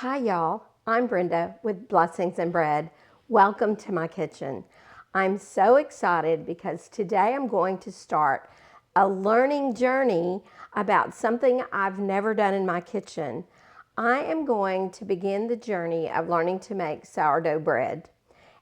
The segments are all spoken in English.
Hi, y'all. I'm Brenda with Blessings and Bread. Welcome to my kitchen. I'm so excited because today I'm going to start a learning journey about something I've never done in my kitchen. I am going to begin the journey of learning to make sourdough bread.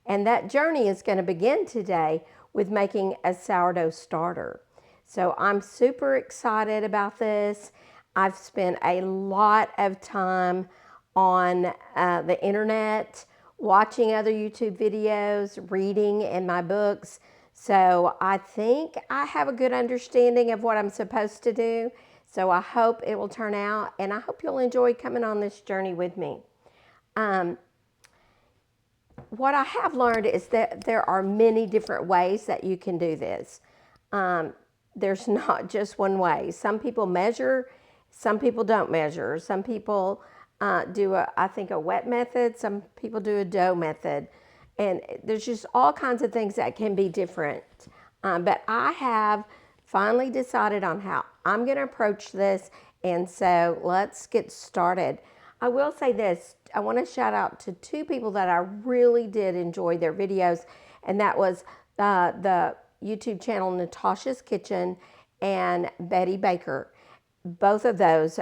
And that journey is going to begin today with making a sourdough starter. So I'm super excited about this. I've spent a lot of time on the internet, watching other YouTube videos, reading in my books. So I think I have a good understanding of what I'm supposed to do. So I hope it will turn out, and I hope you'll enjoy coming on this journey with me. What I have learned is that there are many different ways that you can do this. There's not just one way. Some people measure, some people don't measure. Some people do, I think, a wet method. Some people do a dough method. And there's just all kinds of things that can be different. But I have finally decided on how I'm going to approach this. And so let's get started. I will say this. I want to shout out to two people that I really did enjoy their videos. And that was the YouTube channel Natasha's Kitchen and Betty Baker. Both of those,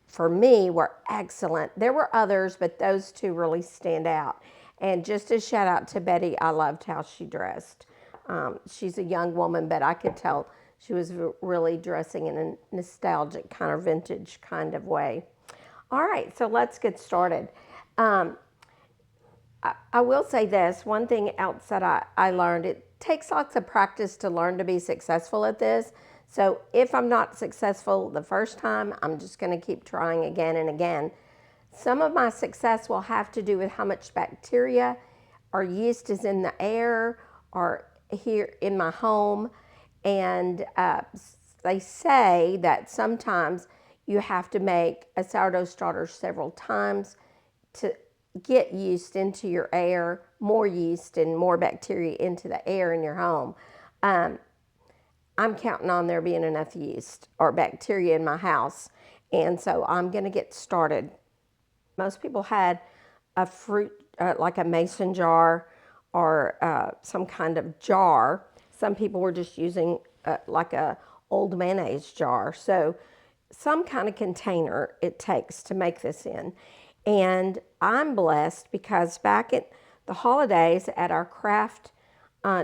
for me, were excellent. There were others, but those two really stand out. And just a shout out to Betty, I loved how she dressed. She's a young woman, but I could tell she was really dressing in a nostalgic kind of vintage kind of way. All right, so let's get started. I will say this, one thing else that I learned, it takes lots of practice to learn to be successful at this. So if I'm not successful the first time, I'm just going to keep trying again and again. Some of my success will have to do with how much bacteria or yeast is in the air or here in my home. And they say that sometimes you have to make a sourdough starter several times to get yeast into your air, more yeast and more bacteria into the air in your home. I'm counting on there being enough yeast or bacteria in my house. And so I'm going to get started. Most people had a fruit, like a mason jar or some kind of jar. Some people were just using like a old mayonnaise jar. So some kind of container it takes to make this in. And I'm blessed because back at the holidays at our craft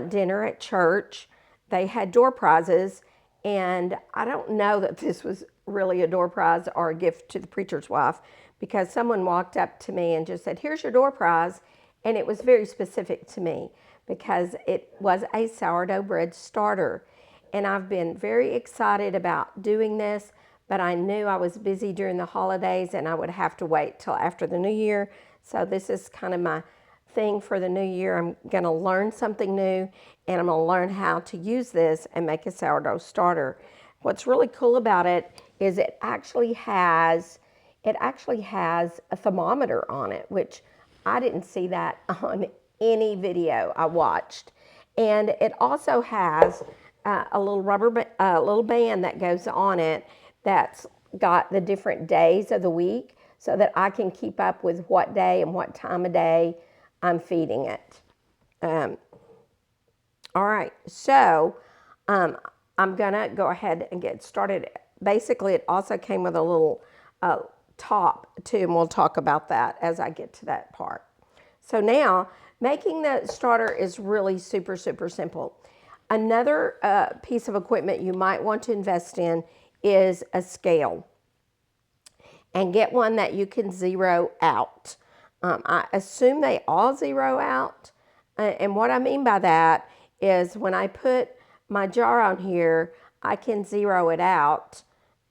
dinner at church, they had door prizes. And I don't know that this was really a door prize or a gift to the preacher's wife because someone walked up to me and just said, "Here's your door prize." And it was very specific to me because it was a sourdough bread starter. And I've been very excited about doing this, but I knew I was busy during the holidays and I would have to wait till after the new year. So this is kind of my thing for the new year. I'm going to learn something new and I'm going to learn how to use this and make a sourdough starter. What's really cool about it is it actually has a thermometer on it, which I didn't see that on any video I watched. And it also has a little little band that goes on it that's got the different days of the week so that I can keep up with what day and what time of day I'm feeding it. All right, so I'm gonna go ahead and get started. Basically, it also came with a little top too, and we'll talk about that as I get to that part. So now, making the starter is really super, super simple. Another piece of equipment you might want to invest in is a scale. And get one that you can zero out. I assume they all zero out. And what I mean by that is when I put my jar on here, I can zero it out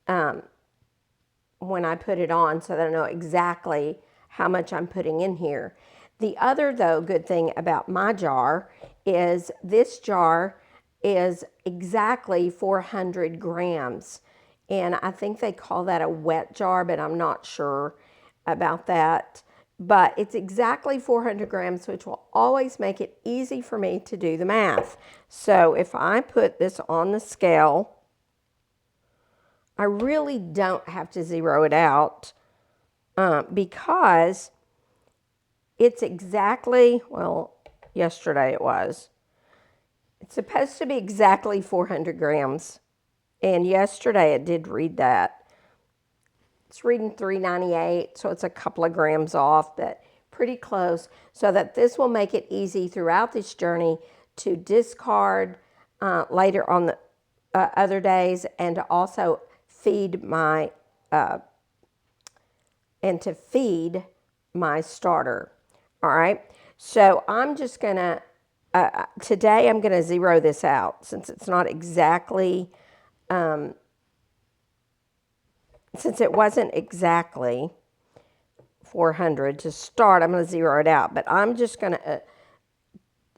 when I put it on so that I know exactly how much I'm putting in here. The other, though, good thing about my jar is this jar is exactly 400 grams. And I think they call that a wet jar, but I'm not sure about that. But it's exactly 400 grams, which will always make it easy for me to do the math. So if I put this on the scale, I really don't have to zero it out. because it's exactly, well, yesterday it was. It's supposed to be exactly 400 grams. And yesterday it did read that. It's reading 398, so it's a couple of grams off, but pretty close. So that this will make it easy throughout this journey to discard later on the other days, and to also feed my starter. All right. So I'm just gonna today I'm gonna zero this out since it's not exactly since it wasn't exactly 400 to start. I'm gonna zero it out, but I'm just gonna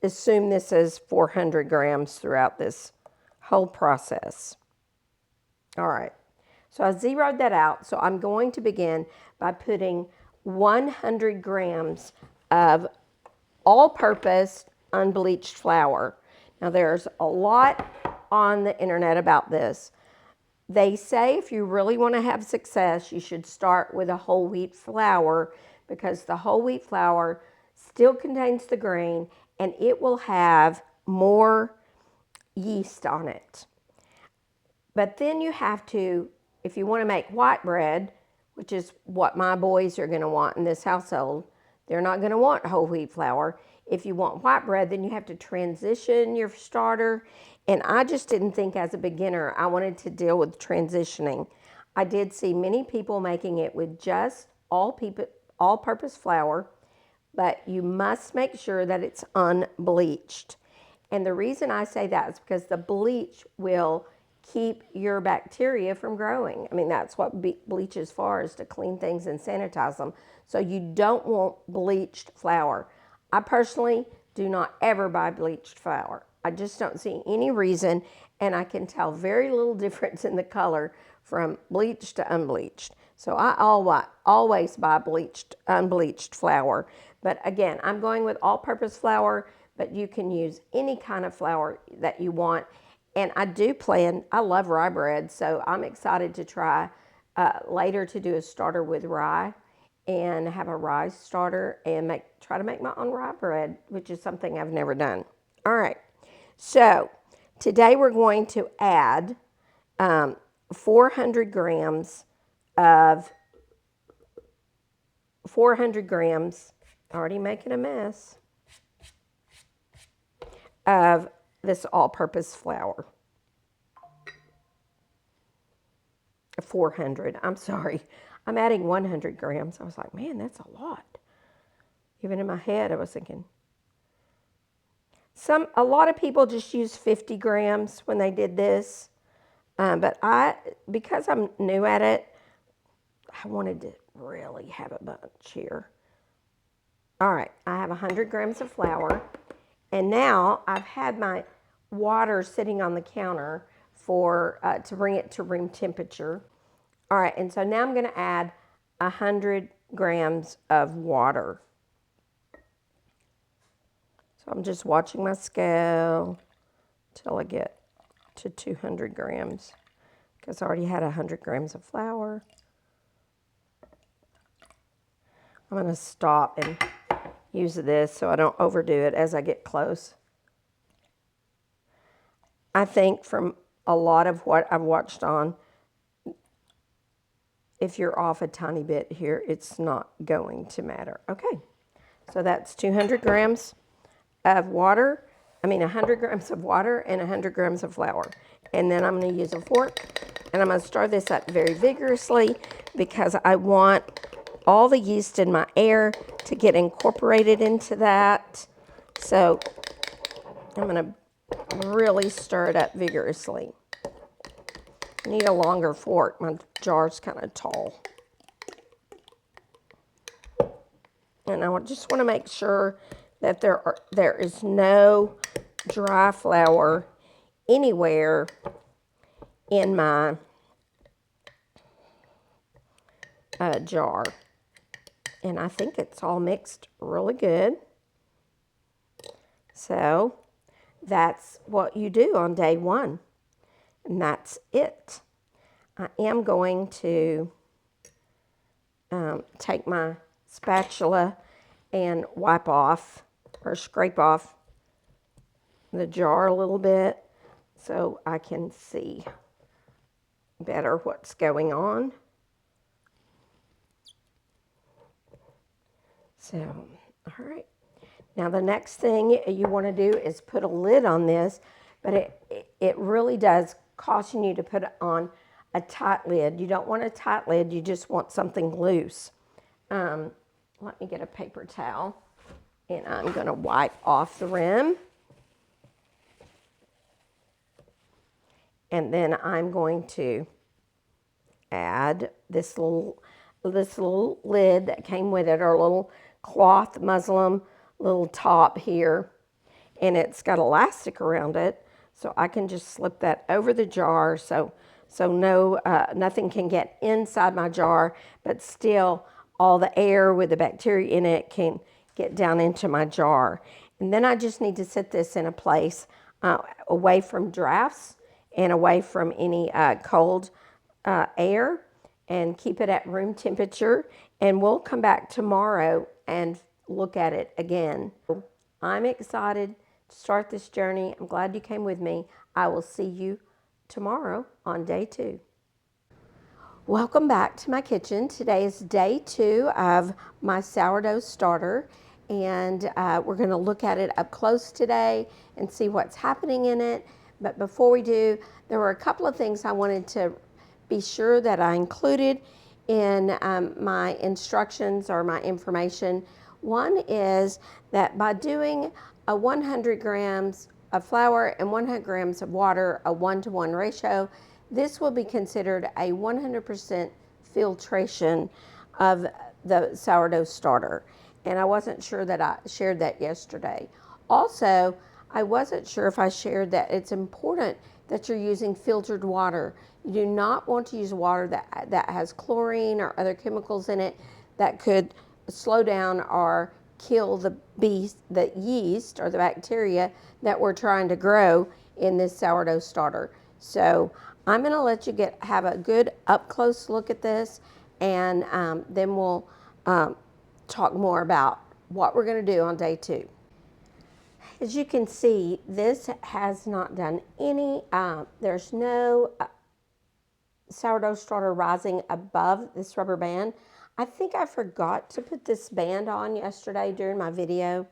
assume this is 400 grams throughout this whole process. All right. So I zeroed that out. So I'm going to begin by putting 100 grams of all-purpose unbleached flour. Now there's a lot on the internet about this. They say if you really want to have success, you should start with a whole wheat flour, because the whole wheat flour still contains the grain and it will have more yeast on it. But then you have to, if you want to make white bread, which is what my boys are going to want in this household, they're not going to want whole wheat flour. If you want white bread, then you have to transition your starter. And I just didn't think as a beginner I wanted to deal with transitioning. I did see many people making it with just all-purpose flour, but you must make sure that it's unbleached. And the reason I say that is because the bleach will keep your bacteria from growing. I mean, that's what bleach is for, is to clean things and sanitize them. So you don't want bleached flour. I personally do not ever buy bleached flour. I just don't see any reason, and I can tell very little difference in the color from bleached to unbleached. So I always buy unbleached flour. But again, I'm going with all-purpose flour, but you can use any kind of flour that you want. And I do plan, I love rye bread, so I'm excited to try later to do a starter with rye and have a rye starter and try to make my own rye bread, which is something I've never done. All right, so today we're going to add 400 grams, already making a mess, of this all-purpose flour. 400, I'm sorry. I'm adding 100 grams. I was like, man, that's a lot. Even in my head, I was thinking. A lot of people just use 50 grams when they did this. But because I'm new at it, I wanted to really have a bunch here. All right, I have 100 grams of flour. And now I've had my water sitting on the counter to bring it to room temperature. All right, and so now I'm going to add 100 grams of water. So I'm just watching my scale till I get to 200 grams, because I already had 100 grams of flour. I'm going to stop and use this so I don't overdo it as I get close. I think from a lot of what I've watched on, if you're off a tiny bit here, it's not going to matter. Okay, so that's 200 grams of water. 100 grams of water and 100 grams of flour. And then I'm going to use a fork, and I'm going to stir this up very vigorously because I want all the yeast in my air to get incorporated into that. So I'm going to really stir it up vigorously. I need a longer fork. My jar's kind of tall. And I just want to make sure that there is no dry flour anywhere in my jar. And I think it's all mixed really good. So that's what you do on day one. And that's it. I am going to take my spatula and wipe off or scrape off the jar a little bit so I can see better what's going on. So, all right. Now the next thing you want to do is put a lid on this, but it really does caution you to put on a tight lid. You don't want a tight lid, you just want something loose. Let me get a paper towel and I'm going to wipe off the rim. And then I'm going to add this little lid that came with it, or a little cloth muslin little top here, and it's got elastic around it, so I can just slip that over the jar so nothing can get inside my jar, but still all the air with the bacteria in it can get down into my jar. And then I just need to set this in a place away from drafts and away from any cold air, and keep it at room temperature, and we'll come back tomorrow and look at it again. I'm excited to start this journey. I'm glad you came with me. I will see you tomorrow on day 2. Welcome back to my kitchen. Today is day 2 of my sourdough starter, and we're going to look at it up close today and see what's happening in it. But before we do, there were a couple of things I wanted to be sure that I included in my instructions or my information. One is that by doing a 100 grams of flour and 100 grams of water, a 1-to-1 ratio, this will be considered a 100% filtration of the sourdough starter. And I wasn't sure that I shared that yesterday. Also, I wasn't sure if I shared that it's important that you're using filtered water. You do not want to use water that has chlorine or other chemicals in it that could slow down or kill the yeast or the bacteria that we're trying to grow in this sourdough starter. So I'm going to let you have a good up close look at this, and then we'll talk more about what we're going to do on day 2. As you can see, this has not done any, there's no sourdough starter rising above this rubber band. I think I forgot to put this band on yesterday during my video,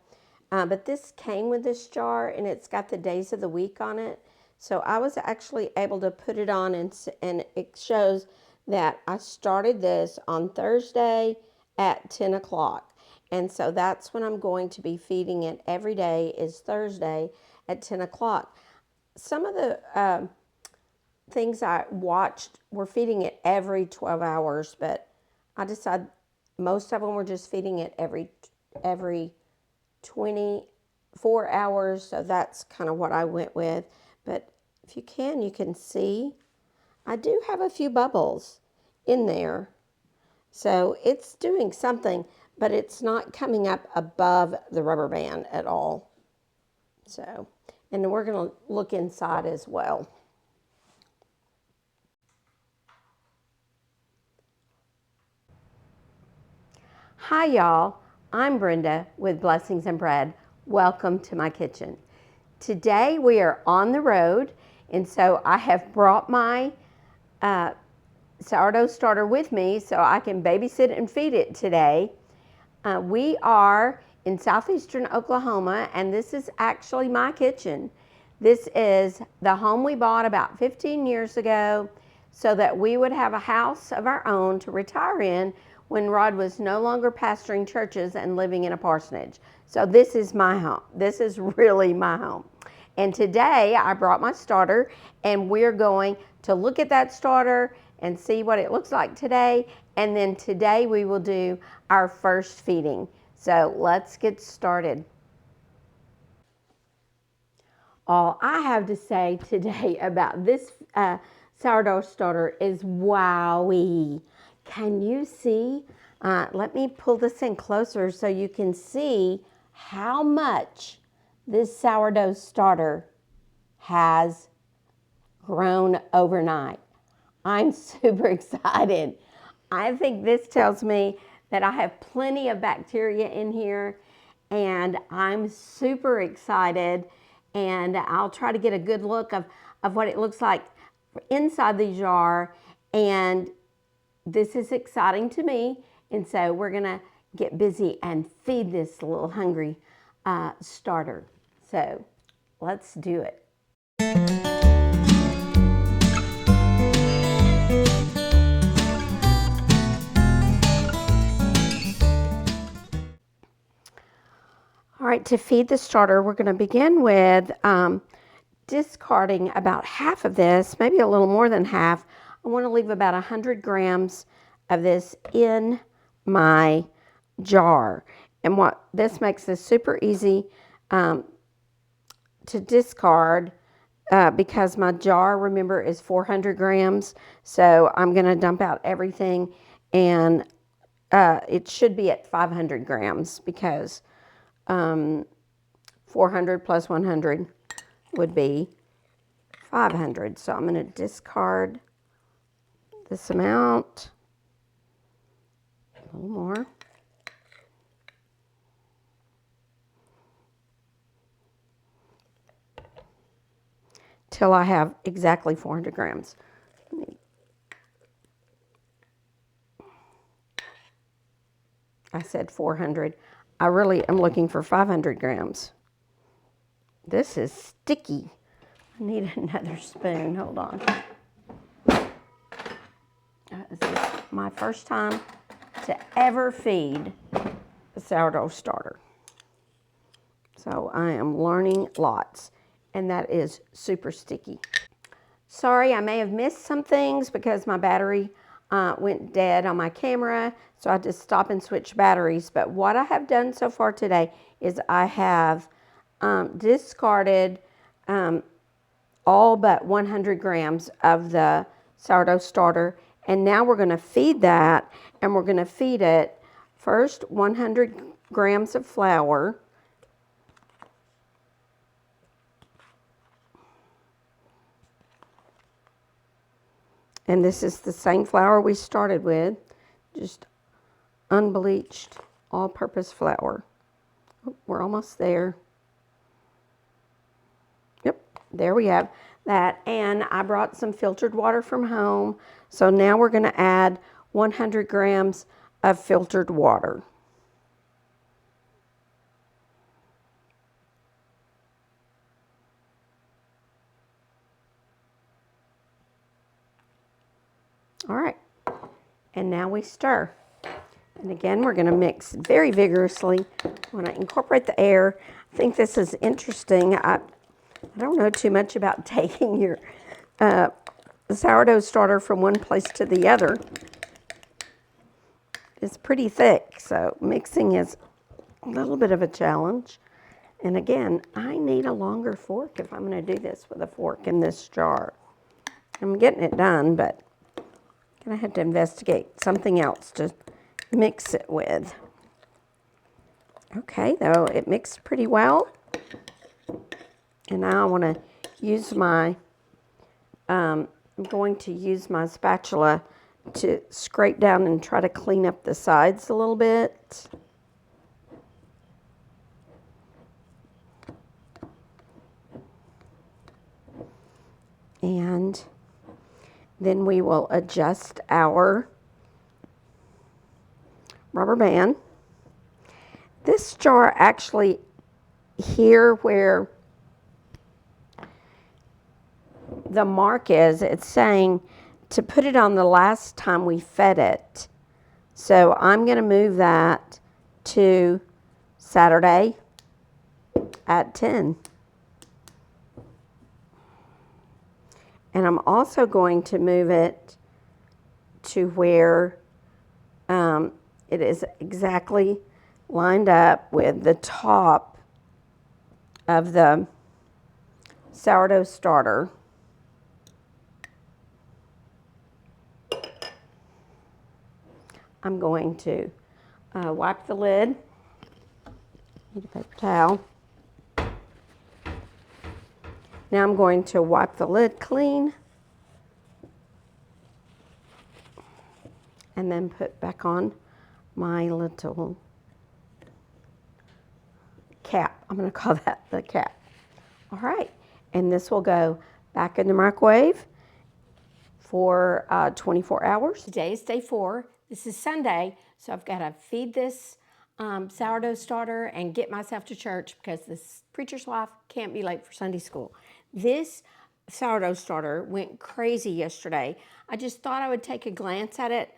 but this came with this jar and it's got the days of the week on it. So I was actually able to put it on, and it shows that I started this on Thursday at 10 o'clock. And so that's when I'm going to be feeding it every day, is Thursday at 10 o'clock. Some of the things I watched were feeding it every 12 hours, but I decided most of them were just feeding it every 24 hours. So that's kind of what I went with. But if you can see, I do have a few bubbles in there. So it's doing something, but it's not coming up above the rubber band at all. So, and we're going to look inside as well. Hi y'all, I'm Brenda with Blessings and Bread. Welcome to my kitchen. Today we are on the road, and so I have brought my sourdough starter with me so I can babysit and feed it today. We are in southeastern Oklahoma, and this is actually my kitchen. This is the home we bought about 15 years ago so that we would have a house of our own to retire in when Rod was no longer pastoring churches and living in a parsonage. So this is my home. This is really my home. And today I brought my starter, and we're going to look at that starter and see what it looks like today. And then today we will do our first feeding. So let's get started. All I have to say today about this sourdough starter is wowie. Can you see? Let me pull this in closer so you can see how much this sourdough starter has grown overnight. I'm super excited. I think this tells me that I have plenty of bacteria in here, and I'm super excited, and I'll try to get a good look of what it looks like inside the jar, and this is exciting to me, and so we're gonna get busy and feed this little hungry starter. So let's do it. All right, to feed the starter, we're going to begin with discarding about half of this, maybe a little more than half. I want to leave about 100 grams of this in my jar. And what this makes this super easy to discard because my jar, remember, is 400 grams. So I'm going to dump out everything, and it should be at 500 grams because 400 plus 100 would be 500. So I'm going to discard this amount, a little more. Till I have exactly 400 grams. I said 400. I really am looking for 500 grams. This is sticky. I need another spoon. Hold on. This is my first time to ever feed a sourdough starter. So I am learning lots, and that is super sticky. Sorry, I may have missed some things because my battery went dead on my camera, so I just stop and switch batteries. But what I have done so far today is I have discarded all but 100 grams of the sourdough starter, and now we're going to feed that, and we're going to feed it first 100 grams of flour. And this is the same flour we started with, just unbleached, all-purpose flour. Oh, we're almost there. Yep, there we have that. And I brought some filtered water from home. So now we're going to add 100 grams of filtered water. All right, and now we stir. And again, we're going to mix very vigorously. When I incorporate the air, I think this is interesting. I don't know too much about taking your sourdough starter from one place to the other. It's pretty thick, so mixing is a little bit of a challenge. And again, I need a longer fork if I'm going to do this with a fork in this jar. I'm getting it done, but I'm going to have to investigate something else to mix it with. Okay, though, it mixed pretty well. And now I want to use my, I'm going to use my spatula to scrape down and try to clean up the sides a little bit. And then we will adjust our rubber band. This jar actually, here where the mark is, it's saying to put it on the last time we fed it. So I'm going to move that to Saturday at 10. And I'm also going to move it to where it is exactly lined up with the top of the sourdough starter. I'm going to wipe the lid. Need a paper towel. Now I'm going to wipe the lid clean. and then put back on my little cap. I'm going to call that the cap. All right, and this will go back in the microwave for 24 hours. Today is day 4. This is Sunday, so I've got to feed this sourdough starter and get myself to church because this preacher's wife can't be late for Sunday school. This sourdough starter went crazy yesterday. I just thought I would take a glance at it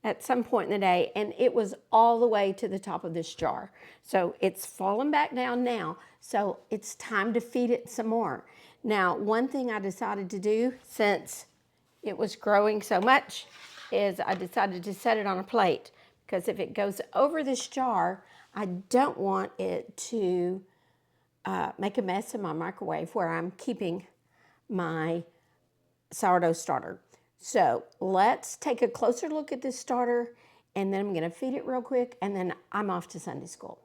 at some point in the day, and it was all the way to the top of this jar. So it's fallen back down now, so it's time to feed it some more. Now, one thing I decided to do since it was growing so much is I decided to set it on a plate, because if it goes over this jar, I don't want it to make a mess in my microwave where I'm keeping my sourdough starter. So let's take a closer look at this starter, and then I'm going to feed it real quick, and then I'm off to Sunday school.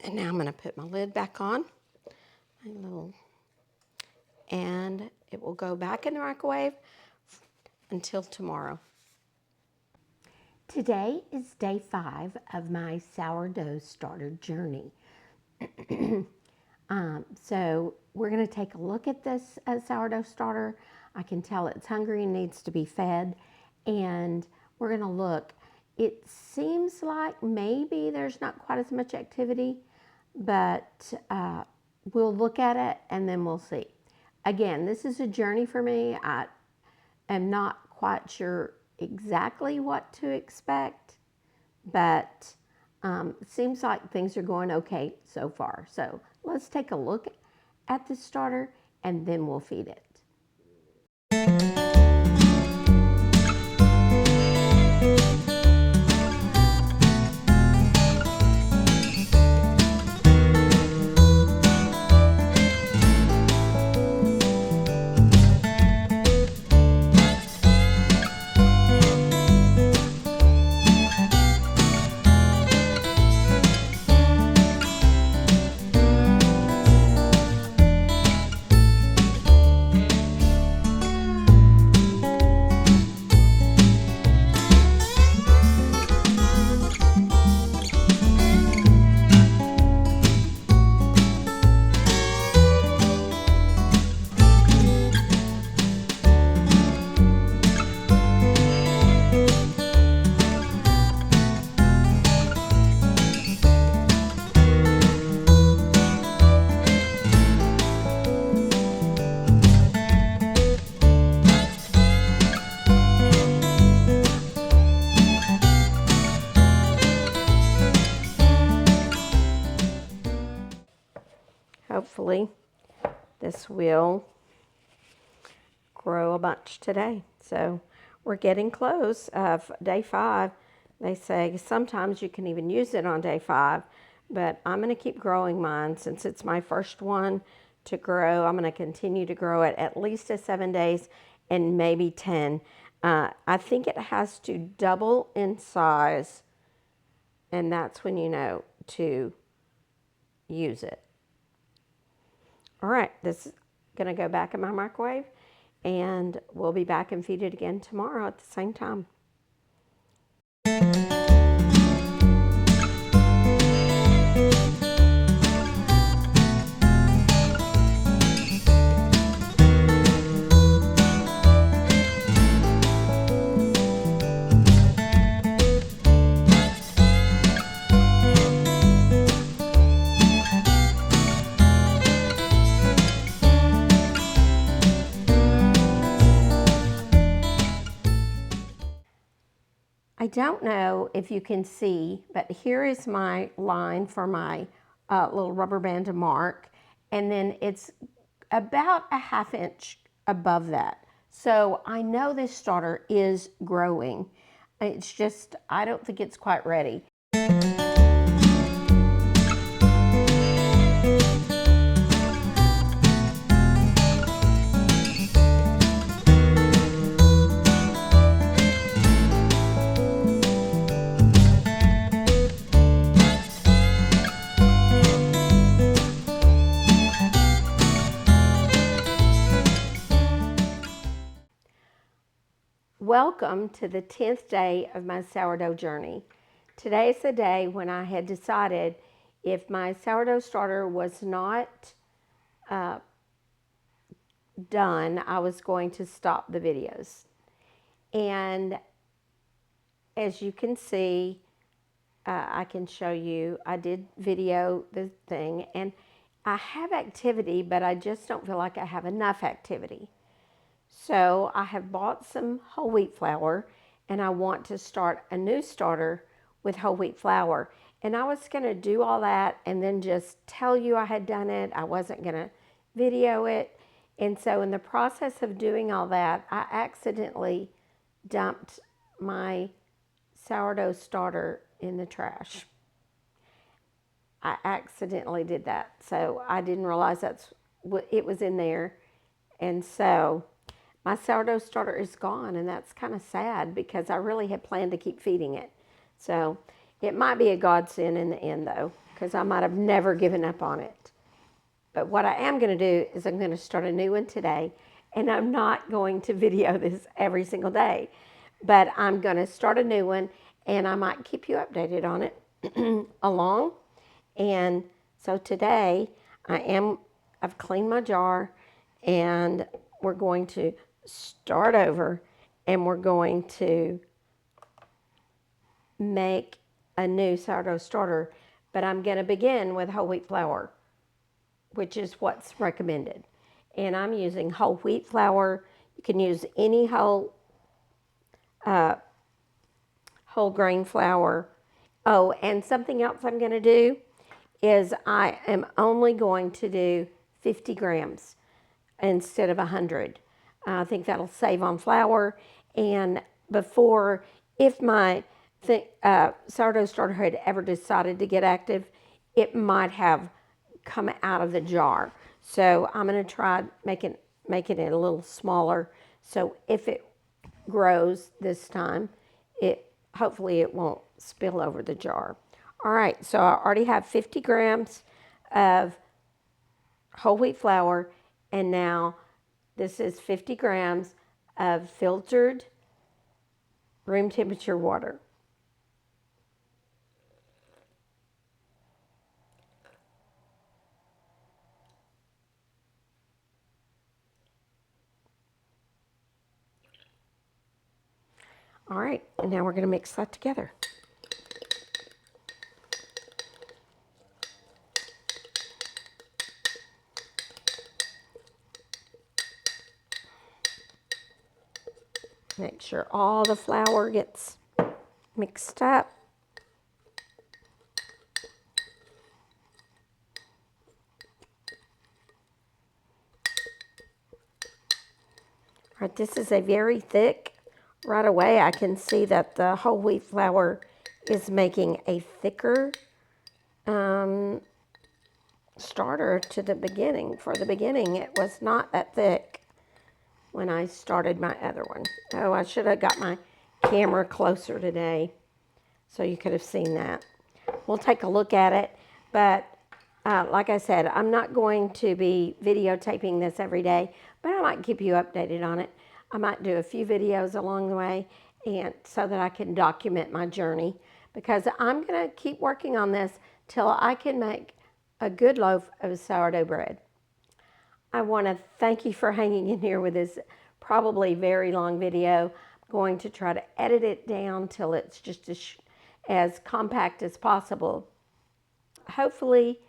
And now I'm going to put my lid back on, and it will go back in the microwave until tomorrow. Today is day 5 of my sourdough starter journey. So we're going to take a look at this sourdough starter. I can tell it's hungry and needs to be fed. And we're going to look. It seems like maybe there's not quite as much activity, but we'll look at it and then we'll see. Again, this is a journey for me. I am not quite sure exactly what to expect, but it seems like things are going okay so far. So let's take a look at the starter and then we'll feed it. Hopefully this will grow a bunch today. So we're getting close. Day 5, they say sometimes you can even use it on day 5, but I'm going to keep growing mine since it's my first one to grow. I'm going to continue to grow it at least 7 days and maybe 10. I think it has to double in size, and that's when you know to use it. All right, this is going to go back in my microwave, and we'll be back and feed it again tomorrow at the same time. I don't know if you can see, but here is my line for my little rubber band to mark, and then it's about a ½ inch above that. So I know this starter is growing. It's just, I don't think it's quite ready. Welcome to the 10th day of my sourdough journey. Today is the day when I had decided if my sourdough starter was not done, I was going to stop the videos. And as you can see, I can show you, I did video the thing, and I have activity, but I just don't feel like I have enough activity. So I have bought some whole wheat flour, and I want to start a new starter with whole wheat flour. And I was going to do all that and then just tell you I had done it. I wasn't going to video it. And so in the process of doing all that, I accidentally dumped my sourdough starter in the trash. I accidentally did that. So I didn't realize that's what it was in there. And so my sourdough starter is gone, and that's kind of sad because I really had planned to keep feeding it. So it might be a godsend in the end, though, because I might have never given up on it. But what I am going to do is I'm going to start a new one today, and I'm not going to video this every single day, but I'm going to start a new one, and I might keep you updated on it along. And so today I've cleaned my jar, and we're going to start over, and we're going to make a new sourdough starter, but I'm going to begin with whole wheat flour, which is what's recommended. And I'm using whole wheat flour. You can use any whole grain flour. Oh, and something else I'm going to do is I am only going to do 50 grams instead of 100. I think that'll save on flour. And before, if my sourdough starter had ever decided to get active, it might have come out of the jar. So I'm going to try making it a little smaller. So if it grows this time, hopefully it won't spill over the jar. All right, so I already have 50 grams of whole wheat flour, and now this is 50 grams of filtered room temperature water. All right, and now we're going to mix that together. Make sure all the flour gets mixed up. All right, this is a very thick. Right away, I can see that the whole wheat flour is making a thicker starter to the beginning. For the beginning, it was not that thick when I started my other one. Oh, I should have got my camera closer today so you could have seen that. We'll take a look at it, but like I said, I'm not going to be videotaping this every day, but I might keep you updated on it. I might do a few videos along the way, and so that I can document my journey, because I'm going to keep working on this till I can make a good loaf of sourdough bread. I want to thank you for hanging in here with this probably very long video. I'm going to try to edit it down till it's just as compact as possible. Hopefully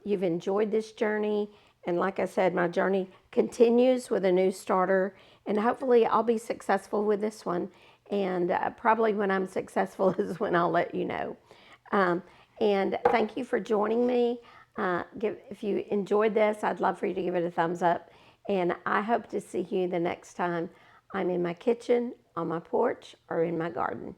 you've enjoyed this journey, and like I said, my journey continues with a new starter, and hopefully I'll be successful with this one, And probably when I'm successful is when I'll let you know. Um, and thank you for joining me. If you enjoyed this, I'd love for you to give it a thumbs up. And I hope to see you the next time I'm in my kitchen, on my porch, or in my garden.